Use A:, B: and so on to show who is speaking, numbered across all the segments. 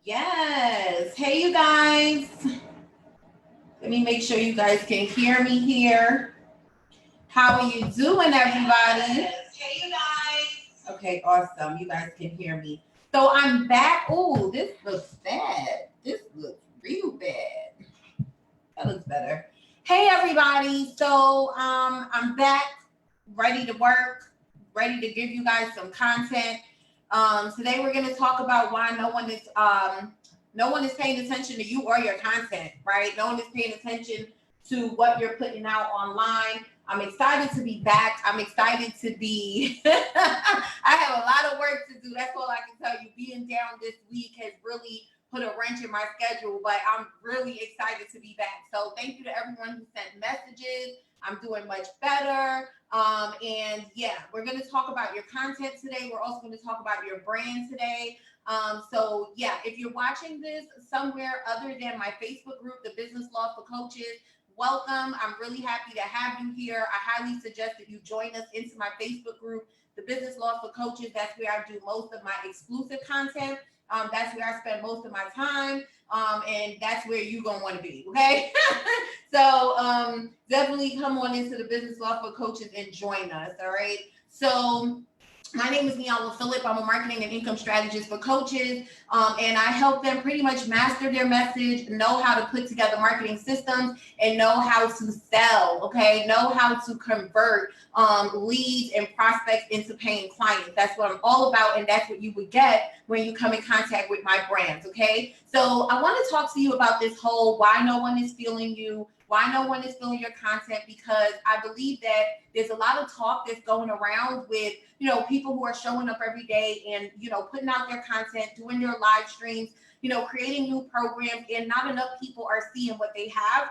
A: Yes. Hey, you guys. Let me make sure you guys can hear me here. How are you doing, everybody? Yes. Hey, you guys. Okay, awesome. You guys can hear me. So I'm back. Oh, this looks bad. This looks real bad. That looks better. Hey, everybody. So I'm back, ready to work, ready to give you guys some content. Today we're going to talk about why no one is paying attention to you or your content, right? No one is paying attention to what you're putting out online. I'm excited to be back. I'm excited to be. I have a lot of work to do. That's all I can tell you. Being down this week has really put a wrench in my schedule, but I'm really excited to be back. So thank you to everyone who sent messages. I'm doing much better. And yeah, we're going to talk about your content today. We're also going to talk about your brand today. So yeah, if you're watching this somewhere other than my Facebook group, the Business Law for Coaches, welcome. I'm really happy to have you here. I highly suggest that you join us into my Facebook group, the Business Law for Coaches. That's where I do most of my exclusive content. That's where I spend most of my time. And that's where you're going to want to be. Okay. So definitely come on into the Business Law for Coaches and join us. All right. So my name is Nyala Phillip. I'm a marketing and income strategist for coaches, and I help them pretty much master their message, know how to put together marketing systems, and know how to sell. Okay, know how to convert leads and prospects into paying clients. That's what I'm all about, and that's what you would get when you come in contact with my brands. Okay, so I want to talk to you about this whole why no one is feeling you, why no one is feeling your content, because I believe that there's a lot of talk that's going around with, people who are showing up every day and, putting out their content, doing their live streams, creating new programs, and not enough people are seeing what they have,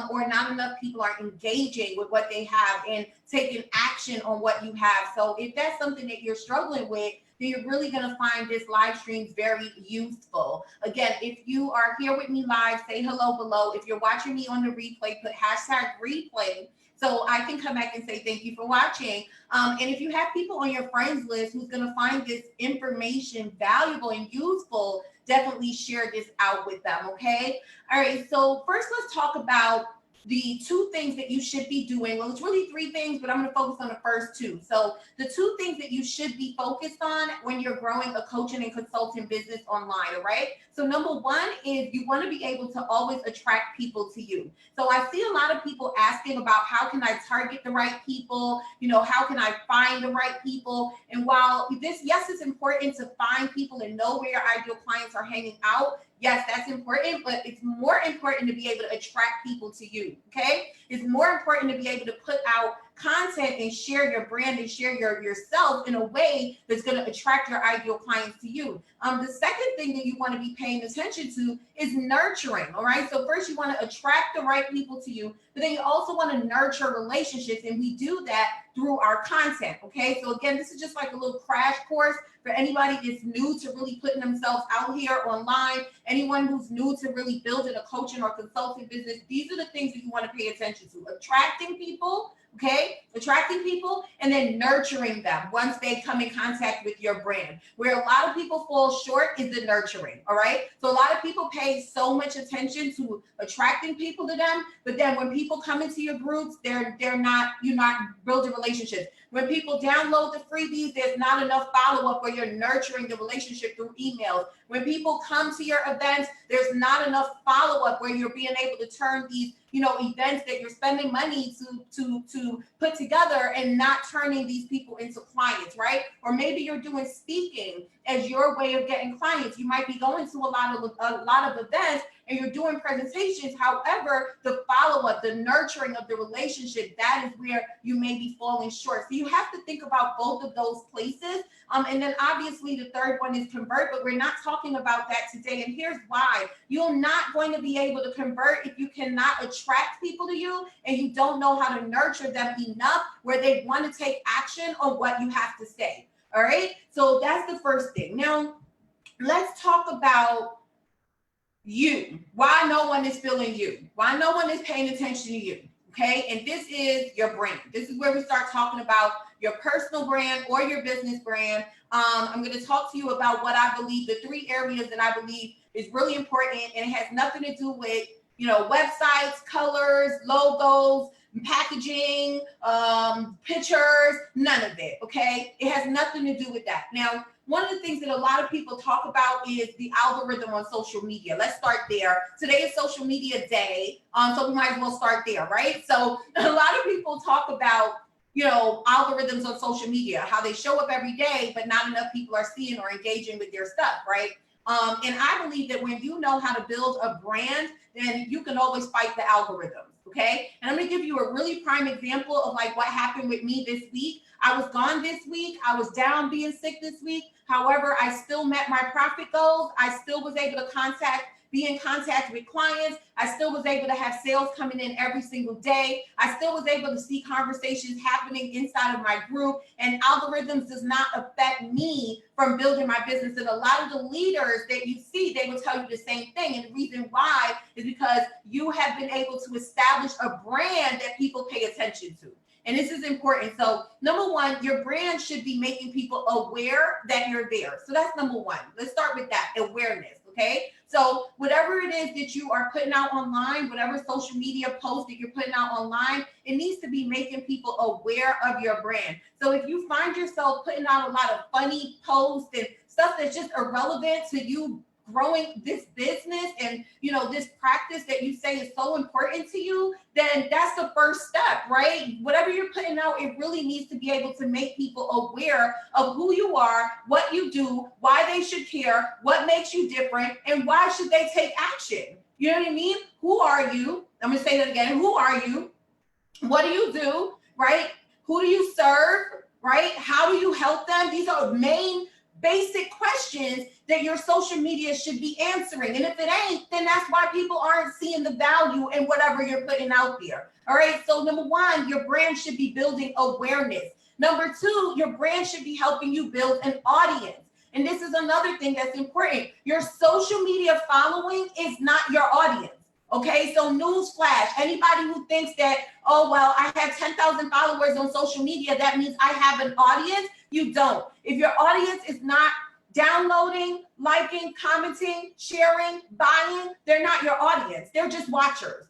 A: or not enough people are engaging with what they have and taking action on what you have. So if that's something that you're struggling with, then you're really going to find this live streams very useful. Again, if you are here with me live, say hello below. If you're watching me on the replay, put hashtag replay so I can come back and say thank you for watching. And if you have people on your friends list who's going to find this information valuable and useful, definitely share this out with them, okay? All right, so first let's talk about the two things that you should be doing. Well, it's really three things, but I'm going to focus on the first two. So the two things that you should be focused on when you're growing a coaching and consulting business online, all right? So number one is you want to be able to always attract people to you. So I see a lot of people asking about how can I target the right people? How can I find the right people? And while yes, it's important to find people and know where your ideal clients are hanging out. Yes, that's important, but it's more important to be able to attract people to you, okay? It's more important to be able to put out content and share your brand and share yourself in a way that's going to attract your ideal clients to you. The second thing that you want to be paying attention to is nurturing, all right? So first you want to attract the right people to you, but then you also want to nurture relationships, and we do that through our content, okay? So again, this is just like a little crash course for anybody that's new to really putting themselves out here online, anyone who's new to really building a coaching or consulting business. These are the things that you want to pay attention to: attracting people, okay? Attracting people, and then nurturing them once they come in contact with your brand. Where a lot of people fall short is the nurturing, all right? So a lot of people pay so much attention to attracting people to them, but then when people come into your groups, you're not building relationships. When people download the freebies, there's not enough follow-up where you're nurturing the relationship through emails. When people come to your events, there's not enough follow-up where you're being able to turn these events that you're spending money to put together and not turning these people into clients, right? Or maybe you're doing speaking as your way of getting clients. You might be going to a lot of events and you're doing presentations. However, the follow-up, the nurturing of the relationship, that is where you may be falling short. So you have to think about both of those places. And then obviously the third one is convert, but we're not talking about that today. And here's why. You're not going to be able to convert if you cannot attract people to you and you don't know how to nurture them enough where they want to take action on what you have to say. All right. So that's the first thing. Now, let's talk about you. Why no one is feeling you. Why no one is paying attention to you. Okay. And this is your brand. This is where we start talking about your personal brand or your business brand. I'm going to talk to you about what I believe, the three areas that I believe is really important, and it has nothing to do with, websites, colors, logos, packaging, pictures, none of it. Okay. It has nothing to do with that. Now, one of the things that a lot of people talk about is the algorithm on social media. Let's start there. Today is social media day. So we might as well start there, right? So a lot of people talk about, algorithms on social media, how they show up every day, but not enough people are seeing or engaging with their stuff, right? And I believe that when you know how to build a brand, then you can always fight the algorithms. Okay. And I'm going to give you a really prime example of like what happened with me this week. I was gone this week. I was down being sick this week. However, I still met my profit goals. I still was able to be in contact with clients. I still was able to have sales coming in every single day. I still was able to see conversations happening inside of my group, and algorithms does not affect me from building my business. And a lot of the leaders that you see, they will tell you the same thing. And the reason why is because you have been able to establish a brand that people pay attention to. And this is important. So number one, your brand should be making people aware that you're there. So that's number one. Let's start with that, awareness. Okay. So whatever it is that you are putting out online, whatever social media post that you're putting out online, it needs to be making people aware of your brand. So if you find yourself putting out a lot of funny posts and stuff that's just irrelevant to you growing this business and, this practice that you say is so important to you, then that's the first step, right? Whatever you're putting out, it really needs to be able to make people aware of who you are, what you do, why they should care, what makes you different, and why should they take action? You know what I mean? Who are you? I'm going to say that again. Who are you? What do you do, right? Who do you serve, right? How do you help them? These are main basic questions that your social media should be answering. And if it ain't, then that's why people aren't seeing the value in whatever you're putting out there. All right. So number one, your brand should be building awareness. Number two, your brand should be helping you build an audience. And this is another thing that's important. Your social media following is not your audience. Okay, so newsflash, anybody who thinks that, oh, well, I have 10,000 followers on social media, that means I have an audience. You don't. If your audience is not downloading, liking, commenting, sharing, buying, they're not your audience. They're just watchers.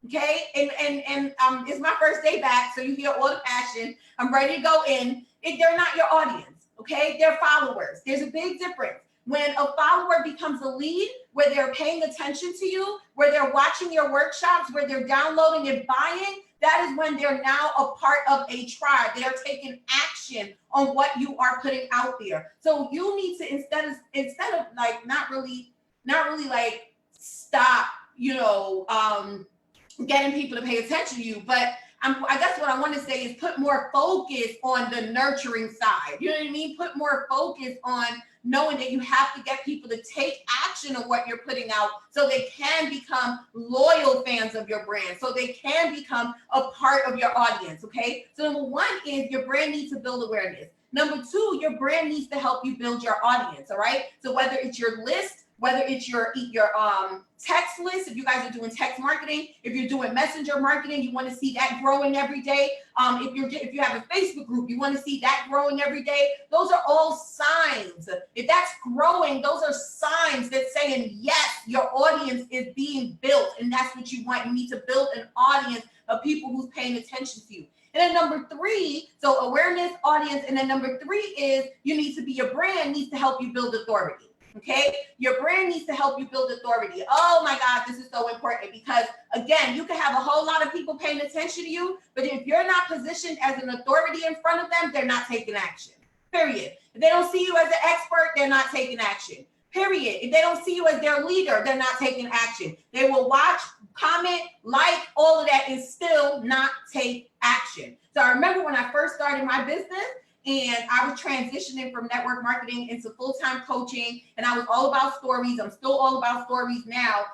A: Okay, and it's my first day back, so you hear all the passion. I'm ready to go in. They're not your audience. Okay, they're followers. There's a big difference. When a follower becomes a lead, where they're paying attention to you, where they're watching your workshops, where they're downloading and buying, that is when they're now a part of a tribe. They are taking action on what you are putting out there. So you need to instead of like not really like stop, getting people to pay attention to you, but I guess what I want to say is put more focus on the nurturing side. You know what I mean? Put more focus on knowing that you have to get people to take action on what you're putting out so they can become loyal fans of your brand, so they can become a part of your audience. Okay. So number one is your brand needs to build awareness. Number two, your brand needs to help you build your audience. All right. So whether it's your list, whether it's your text list, if you guys are doing text marketing, if you're doing messenger marketing, you want to see that growing every day. If you have a Facebook group, you want to see that growing every day. Those are all signs. If that's growing, those are signs that saying, yes, your audience is being built. And that's what you want. You need to build an audience of people who's paying attention to you. And then number three, so awareness, audience. And then number three is your brand needs to help you build authority. Okay, your brand needs to help you build authority. Oh my God, this is so important because again, you can have a whole lot of people paying attention to you, but if you're not positioned as an authority in front of them, they're not taking action. Period. If they don't see you as an expert, they're not taking action. Period. If they don't see you as their leader, they're not taking action. They will watch, comment, like, all of that and still not take action. So I remember when I first started my business, and I was transitioning from network marketing into full-time coaching, and I was all about stories. I'm still all about stories now.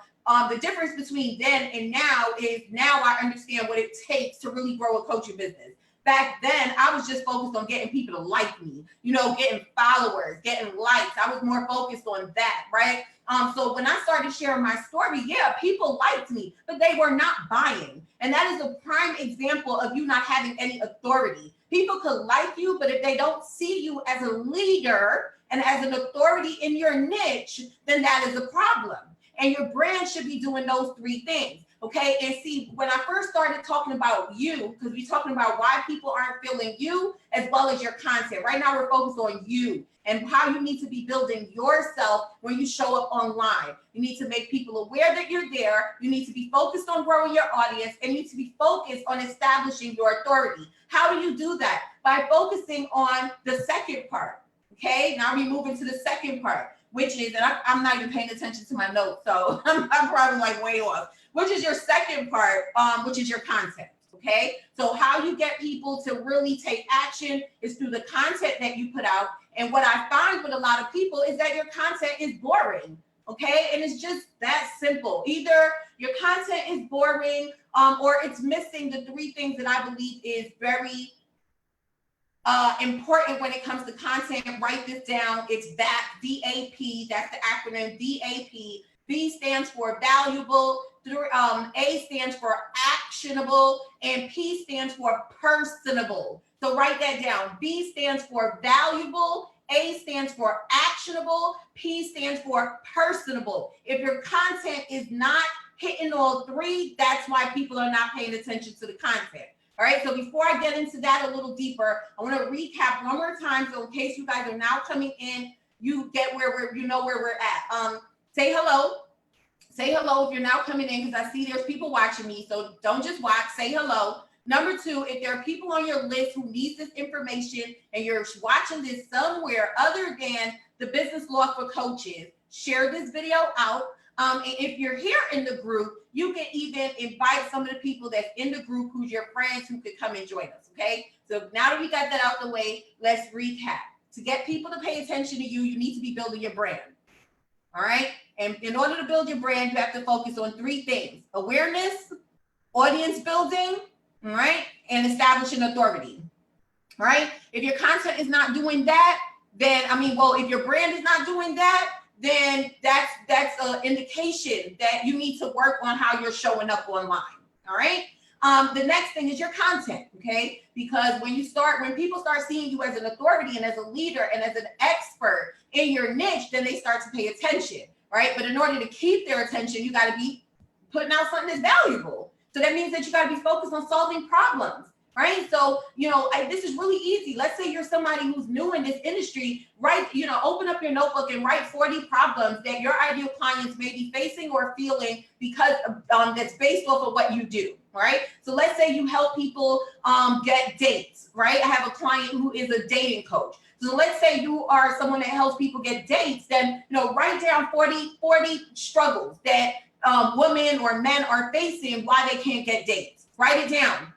A: The difference between then and now is now I understand what it takes to really grow a coaching business. Back then, I was just focused on getting people to like me, getting followers, getting likes. I was more focused on that, right? So when I started sharing my story, yeah, people liked me, but they were not buying. And that is a prime example of you not having any authority. People could like you, but if they don't see you as a leader and as an authority in your niche, then that is a problem. And your brand should be doing those three things. Okay, and see, when I first started talking about you, because we're talking about why people aren't feeling you as well as your content. Right now, we're focused on you and how you need to be building yourself when you show up online. You need to make people aware that you're there. You need to be focused on growing your audience, and you need to be focused on establishing your authority. How do you do that? By focusing on the second part. Okay, now we move into the second part, which is, and I'm not even paying attention to my notes, so I'm probably like way off. Which is your second part, which is your content, okay? So how you get people to really take action is through the content that you put out. And what I find with a lot of people is that your content is boring, okay? And it's just that simple. Either your content is boring or it's missing the three things that I believe is very important when it comes to content. Write this down. It's VAP, V-A-P. That's the acronym VAP. V stands for valuable, A stands for actionable, and P stands for personable. So write that down. V stands for valuable, A stands for actionable, P stands for personable. If your content is not hitting all three, that's why people are not paying attention to the content. All right, so before I get into that a little deeper, I want to recap one more time. So in case you guys are now coming in, you get where you know where we're at. Say hello. Say hello if you're now coming in, because I see there's people watching me. So don't just watch, say hello. Number two, if there are people on your list who need this information and you're watching this somewhere other than the Business Law for Coaches, share this video out. And if you're here in the group, you can even invite some of the people that's in the group who's your friends who could come and join us, okay? So now that we got that out the way, let's recap. To get people to pay attention to you, you need to be building your brand. All right. And in order to build your brand, you have to focus on three things: awareness, audience building, all right, and establishing authority. All right. If your content is not doing that, then if your brand is not doing that, then that's an indication that you need to work on how you're showing up online. All right. The next thing is your content, okay? Because when people start seeing you as an authority and as a leader and as an expert in your niche, then they start to pay attention, right? But in order to keep their attention, you got to be putting out something that's valuable. So that means that you got to be focused on solving problems, right? So, this is really easy. Let's say you're somebody who's new in this industry, open up your notebook and write 40 problems that your ideal clients may be facing or feeling because that's based off of what you do, right? So let's say you help people get dates, right? I have a client who is a dating coach. So let's say you are someone that helps people get dates, then, write down 40 struggles that women or men are facing why they can't get dates. Write it down.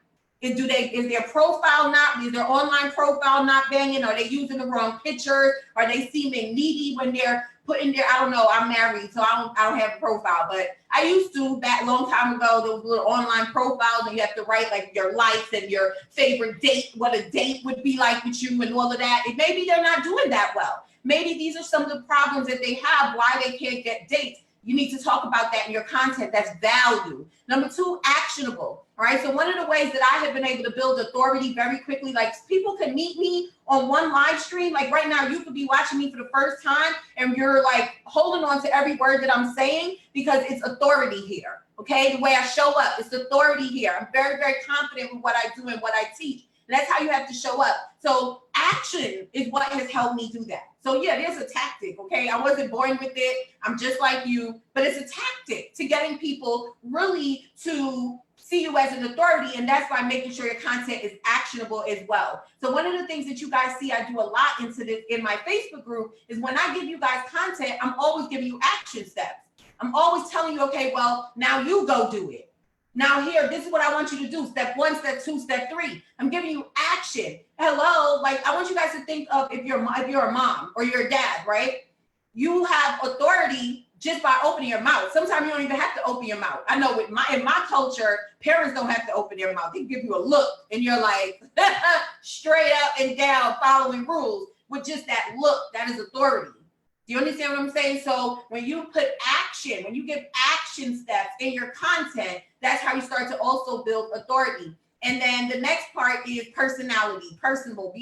A: Is their profile is their online profile not banging? Are they using the wrong pictures? Are they seeming needy when they're putting their, I don't know, I'm married, so I don't have a profile, but I used to back a long time ago. There was little online profiles and you have to write like your likes and your favorite date, what a date would be like with you and all of that. And maybe they're not doing that well. Maybe these are some of the problems that they have, why they can't get dates. You need to talk about that in your content. That's value. Number two, actionable. All right. So one of the ways that I have been able to build authority very quickly, like people can meet me on one live stream. Like right now, you could be watching me for the first time and you're like holding on to every word that I'm saying because it's authority here. Okay. The way I show up, it's authority here. I'm very, very confident with what I do and what I teach. And that's how you have to show up. So action is what has helped me do that. So yeah, there's a tactic, okay? I wasn't born with it. I'm just like you, but it's a tactic to getting people really to see you as an authority. And that's by making sure your content is actionable as well. So one of the things that you guys see, I do a lot into this in my Facebook group is when I give you guys content, I'm always giving you action steps. I'm always telling you, okay, well, now you go do it. Now here, this is what I want you to do. Step 1, step 2, step 3. I'm giving you action. Hello, like I want you guys to think of if you're a mom or you're a dad, right? You have authority just by opening your mouth. Sometimes you don't even have to open your mouth. I know in my culture, parents don't have to open their mouth. They give you a look and you're like straight up and down following rules with just that look. That is authority. Do you understand what I'm saying? So when you put action, when you give action steps in your content, that's how you start to also build authority. And then the next part is personality, personable,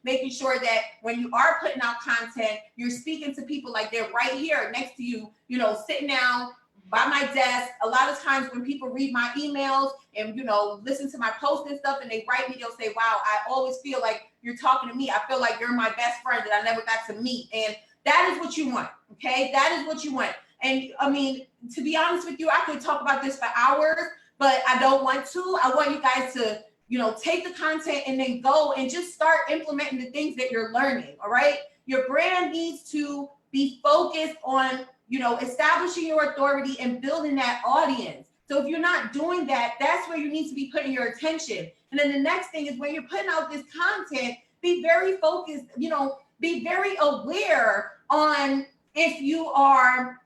A: making sure that when you are putting out content, you're speaking to people like they're right here next to you, you know, sitting down by my desk. A lot of times when people read my emails and, you know, listen to my posts and stuff and they write me, they'll say, wow, I always feel like you're talking to me. I feel like you're my best friend that I never got to meet. And that is what you want. Okay. That is what you want. And I mean, to be honest with you, I could talk about this for hours, but I don't want to. I want you guys to, you know, take the content and then go and just start implementing the things that you're learning. All right. Your brand needs to be focused on, you know, establishing your authority and building that audience. So if you're not doing that, that's where you need to be putting your attention. And then the next thing is when you're putting out this content, be very focused, you know, be very aware on if you are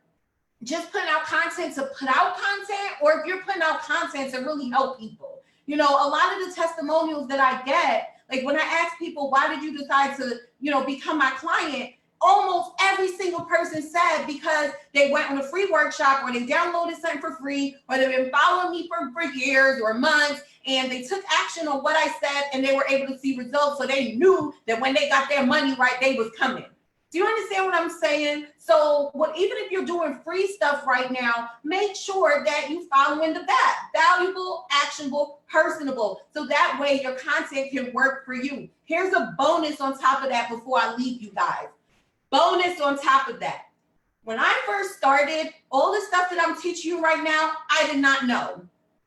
A: just putting out content to put out content, or if you're putting out content to really help people. You know, a lot of the testimonials that I get, like when I ask people, why did you decide to, you know, become my client? Almost every single person said because they went on a free workshop or they downloaded something for free, or they've been following me for years or months, and they took action on what I said and they were able to see results. So they knew that when they got their money right, they was coming. Do you understand what I'm saying? So even if you're doing free stuff right now, make sure that you following the valuable, actionable, personable. So that way your content can work for you. Here's a bonus on top of that before I leave you guys. Bonus on top of that. When I first started, all the stuff that I'm teaching you right now, I did not know.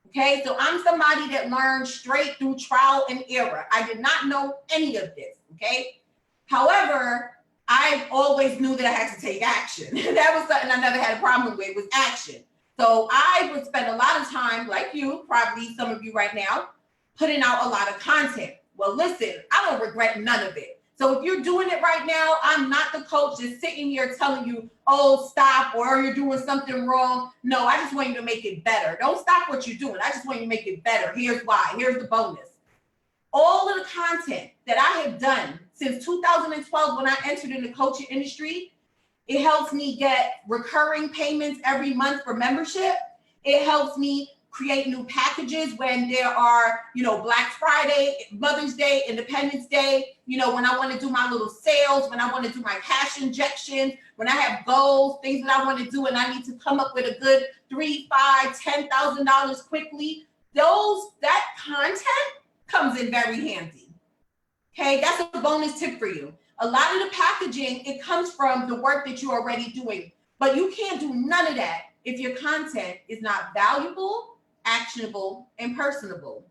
A: Okay, so I'm somebody that learned straight through trial and error. I did not know any of this. Okay. However, I always knew that I had to take action. That was something I never had a problem with, was action. So I would spend a lot of time, like you, probably some of you right now, putting out a lot of content. Well, listen, I don't regret none of it. So if you're doing it right now, I'm not the coach just sitting here telling you, oh, stop, or you're doing something wrong. No, I just want you to make it better. Don't stop what you're doing. I just want you to make it better. Here's why. Here's the bonus. All of the content that I have done since 2012, when I entered in the coaching industry, it helps me get recurring payments every month for membership. It helps me create new packages when there are, you know, Black Friday, Mother's Day, Independence Day, you know, when I want to do my little sales, when I want to do my cash injections, when I have goals, things that I want to do, and I need to come up with a good $3,000, $5,000, $10,000 quickly. That content comes in very handy. Okay, that's a bonus tip for you. A lot of the packaging, it comes from the work that you're already doing, but you can't do none of that if your content is not valuable, actionable, and personable.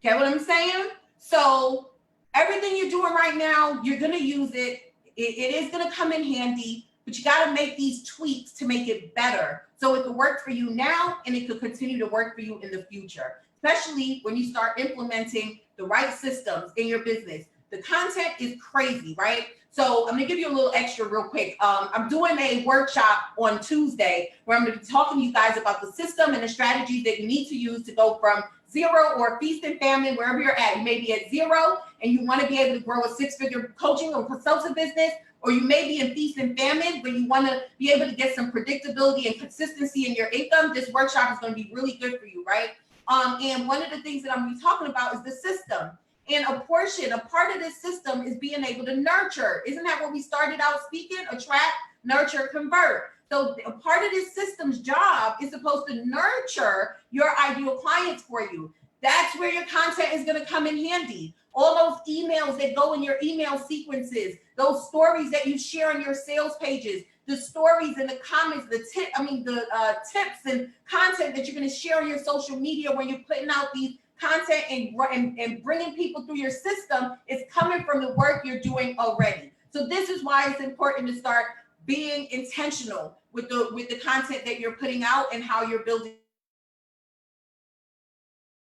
A: Get what I'm saying? So everything you're doing right now, you're going to use it. It is going to come in handy, but you got to make these tweaks to make it better so it can work for you now and it could continue to work for you in the future, especially when you start implementing the right systems in your business. The content is crazy, right? So I'm gonna give you a little extra real quick. I'm doing a workshop on Tuesday where I'm gonna be talking to you guys about the system and the strategies that you need to use to go from zero or feast and famine, wherever you're at. You may be at zero and you wanna be able to grow a six-figure coaching or consulting business, or you may be in feast and famine where you wanna be able to get some predictability and consistency in your income. This workshop is gonna be really good for you, right? And one of the things that I'm gonna be talking about is the system. And a part of this system is being able to nurture. Isn't that what we started out speaking? Attract, nurture, convert. So a part of this system's job is supposed to nurture your ideal clients for you. That's where your content is going to come in handy. All those emails that go in your email sequences, those stories that you share on your sales pages, the stories and the comments, the tips and content that you're going to share on your social media when you're putting out these content and bringing people through your system is coming from the work you're doing already. So this is why it's important to start being intentional with the content that you're putting out and how you're building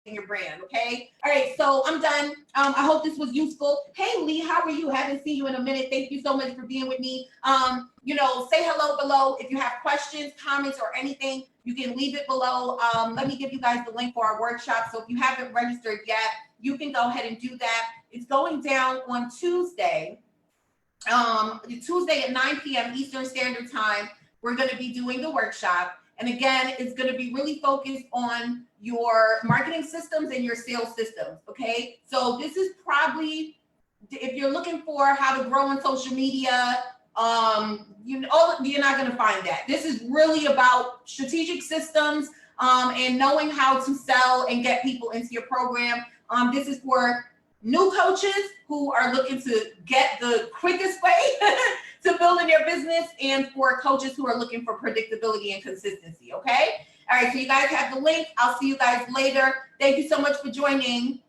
A: your brand. Okay. All right. So I'm done. I hope this was useful. Hey, Lee, how are you? Haven't seen you in a minute. Thank you so much for being with me. Say hello below. If you have questions, comments, or anything, you can leave it below. Let me give you guys the link for our workshop. So if you haven't registered yet, you can go ahead and do that. It's going down on Tuesday. Tuesday at 9 p.m. Eastern Standard Time. We're going to be doing the workshop. And again, it's going to be really focused on your marketing systems and your sales systems. Okay. So this is probably, if you're looking for how to grow on social media, you're not going to find that. This is really about strategic systems, and knowing how to sell and get people into your program. This is for new coaches who are looking to get the quickest way to building their business, and for coaches who are looking for predictability and consistency. Okay. All right. So you guys have the link. I'll see you guys later. Thank you so much for joining.